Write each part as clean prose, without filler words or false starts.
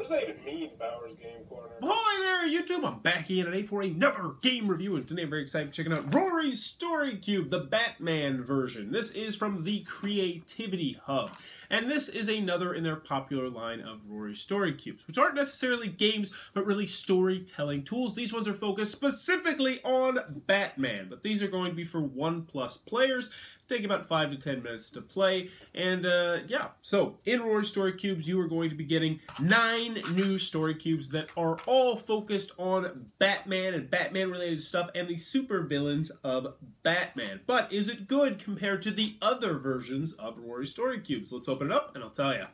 What does that even mean, Bowers Game Corner? Hi there, YouTube. I'm back in today for another game review, and today I'm very excited to check out Rory's Story Cube, the Batman version. This is from the Creativity Hub, and this is another in their popular line of Rory Story Cubes, which aren't necessarily games, but really storytelling tools. These ones are focused specifically on Batman, but these are going to be for 1+ players. Take about 5 to 10 minutes to play, and yeah. So in Rory Story Cubes, you are going to be getting 9 new story cubes that are all focused on Batman and Batman-related stuff and the supervillains of Batman. But is it good compared to the other versions of Rory Story Cubes? Let's open it up, and I'll tell you.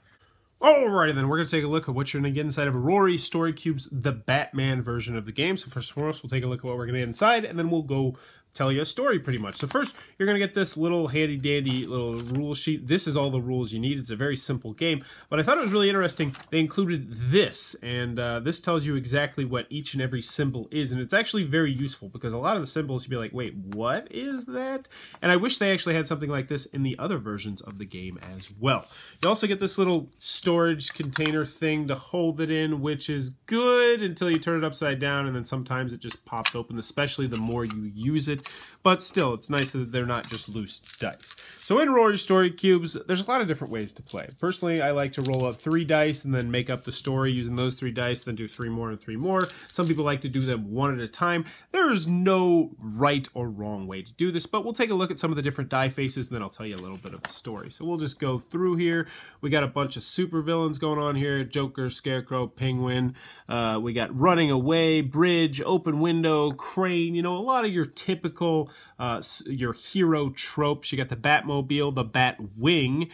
Alrighty then, we're going to take a look at what you're going to get inside of Rory Story Cubes, the Batman version of the game. So first and foremost, we'll take a look at what we're going to get inside, and then we'll go tell you a story pretty much. So first, you're going to get this little handy-dandy little rule sheet. This is all the rules you need. It's a very simple game, but I thought it was really interesting. They included this, and this tells you exactly what each and every symbol is, and it's actually very useful because a lot of the symbols you'd be like, wait, what is that? And I wish they actually had something like this in the other versions of the game as well. You also get this little storage container thing to hold it in, which is good until you turn it upside down, and then sometimes it just pops open, especially the more you use it. But still, it's nice that they're not just loose dice. So in Rory Story Cubes, there's a lot of different ways to play. Personally, I like to roll up 3 dice and then make up the story using those 3 dice, then do 3 more and 3 more. Some people like to do them one at a time. There is no right or wrong way to do this, but we'll take a look at some of the different die faces, and then I'll tell you a little bit of the story. So we'll just go through here. We got a bunch of super villains going on here. Joker, Scarecrow, Penguin. We got running away, bridge, open window, crane. You know, a lot of your typical your hero tropes. You got the Batmobile, the Batwing,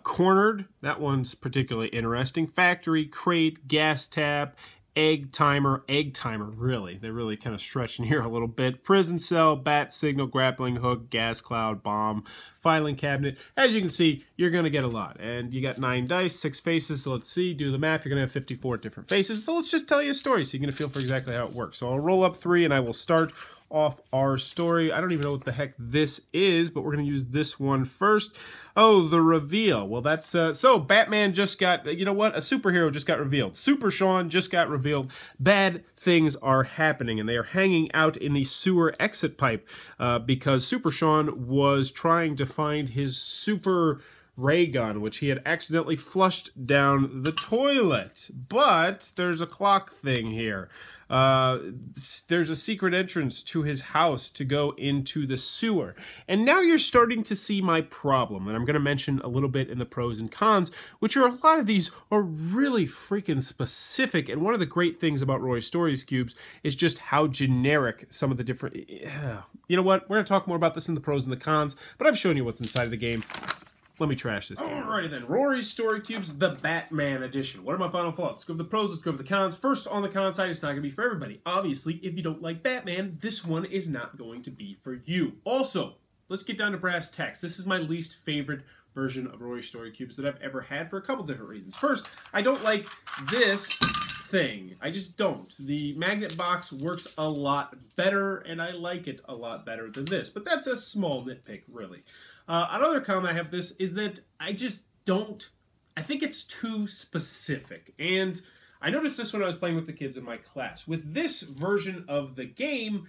cornered. That one's particularly interesting. Factory, crate, gas tap, egg timer, really. They're really kind of stretching here a little bit. Prison cell, bat signal, grappling hook, gas cloud, bomb, filing cabinet. As you can see, you're going to get a lot. And you got 9 dice, 6 faces. So let's see, do the math. You're going to have 54 different faces. So let's just tell you a story so you can feel for exactly how it works. So I'll roll up 3 and I will start off our story. I don't even know what the heck this is, but we're going to use this one first. Oh, the reveal. Well, that's, so Batman just got, you know what? A superhero just got revealed. Super Sean just got revealed. Bad things are happening, and they are hanging out in the sewer exit pipe because Super Sean was trying to find his super ray gun, which he had accidentally flushed down the toilet. But there's a clock thing here. There's a secret entrance to his house to go into the sewer. And now you're starting to see my problem, and I'm going to mention a little bit in the pros and cons, which are a lot of these are really freaking specific. And one of the great things about Rory Story Cubes is just how generic some of the different... You know what? We're going to talk more about this in the pros and the cons, but I've shown you what's inside of the game. Let me trash this game. Alrighty then, Rory's Story Cubes, the Batman edition. What are my final thoughts? Let's go over the pros, let's go over the cons. First, on the con side, it's not going to be for everybody. Obviously, if you don't like Batman, this one is not going to be for you. Also, let's get down to brass tacks. This is my least favorite version of Rory Story Cubes that I've ever had for a couple different reasons. First, I don't like this thing. I just don't. The magnet box works a lot better, and I like it a lot better than this. But that's a small nitpick, really. Another comment I have this is that I just don't, I think it's too specific. And I noticed this when I was playing with the kids in my class. With this version of the game,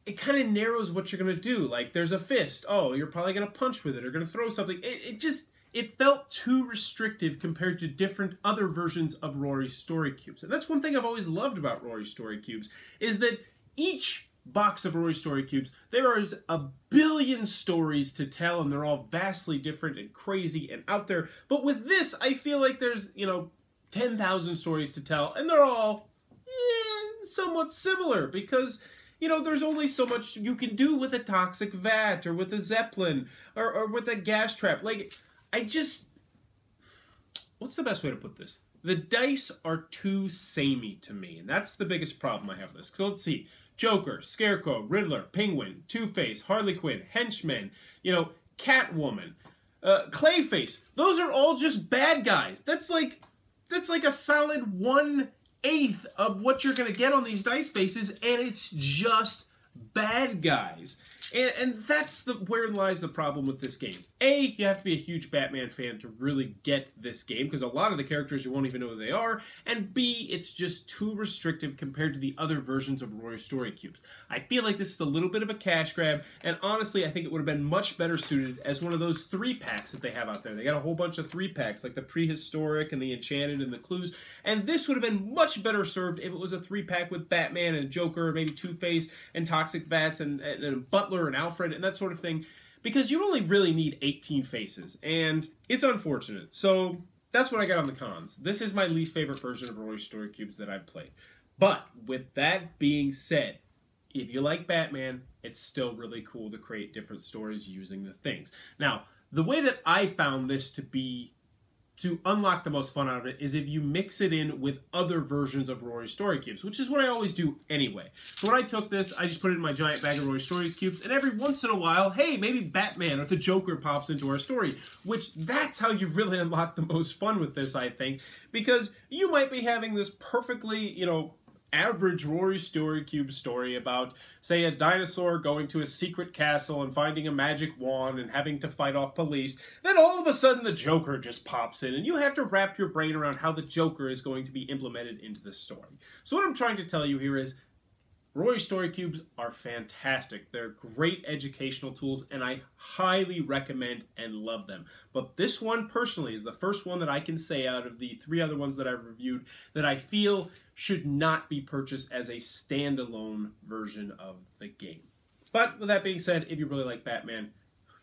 it kind of narrows what you're going to do. Like, there's a fist. Oh, you're probably going to punch with it or going to throw something. It felt too restrictive compared to different other versions of Rory Story Cubes. And that's one thing I've always loved about Rory Story Cubes, is that each box of Rory Story Cubes, there is a billion stories to tell, and they're all vastly different and crazy and out there. But with this, I feel like there's, 10,000 stories to tell, and they're all somewhat similar because, there's only so much you can do with a toxic vat or with a Zeppelin or with a gas trap. Like, what's the best way to put this? The dice are too samey to me, and that's the biggest problem I have with this. So let's see. Joker, Scarecrow, Riddler, Penguin, Two-Face, Harley Quinn, Henchman, Catwoman, Clayface. Those are all just bad guys. That's like a solid 1/8 of what you're going to get on these dice faces, and it's just bad guys. And that's wherein lies the problem with this game. A, you have to be a huge Batman fan to really get this game, because a lot of the characters you won't even know who they are, and B, it's just too restrictive compared to the other versions of Rory Story Cubes. I feel like this is a little bit of a cash grab, and honestly, I think it would have been much better suited as one of those 3-packs that they have out there. They got a whole bunch of 3-packs, like the Prehistoric and the Enchanted and the Clues, and this would have been much better served if it was a 3-pack with Batman and Joker, maybe Two-Face and Toxic Bats and Butler and Alfred and that sort of thing, because you only really need 18 faces, and it's unfortunate. So that's what I got on the cons. This is my least favorite version of Rory Story Cubes that I've played. But with that being said, if you like Batman, it's still really cool to create different stories using the things. Now, the way that I found this to unlock the most fun out of it is if you mix it in with other versions of Rory Story Cubes, which is what I always do anyway. So when I took this, I just put it in my giant bag of Rory Stories Cubes, and every once in a while, hey, maybe Batman or the Joker pops into our story, which that's how you really unlock the most fun with this, I think, because you might be having this perfectly, average Rory Story Cube story about, say, a dinosaur going to a secret castle and finding a magic wand and having to fight off police. Then all of a sudden the Joker just pops in, and you have to wrap your brain around how the Joker is going to be implemented into the story. So what I'm trying to tell you here is, Rory Story Cubes are fantastic. They're great educational tools, and I highly recommend and love them. But this one, personally, is the first one that I can say out of the 3 other ones that I've reviewed that I feel should not be purchased as a standalone version of the game. But with that being said, if you really like Batman,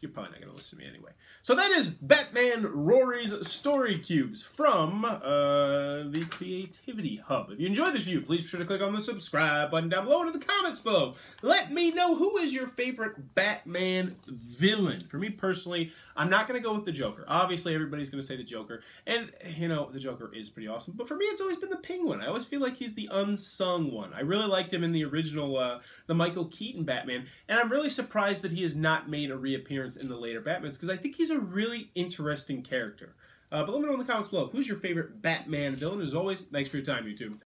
you're probably not going to listen to me anyway. So that is Batman Rory's Story Cubes from the Creativity Hub. If you enjoyed this review, please be sure to click on the subscribe button down below and in the comments below. Let me know who is your favorite Batman villain. For me personally, I'm not going to go with the Joker. Obviously, everybody's going to say the Joker. And, the Joker is pretty awesome. But for me, it's always been the Penguin. I always feel like he's the unsung one. I really liked him in the original, the Michael Keaton Batman. And I'm really surprised that he has not made a reappearance in the later Batmans, because I think he's a really interesting character. But let me know in the comments below, who's your favorite Batman villain? As always, thanks for your time, YouTube.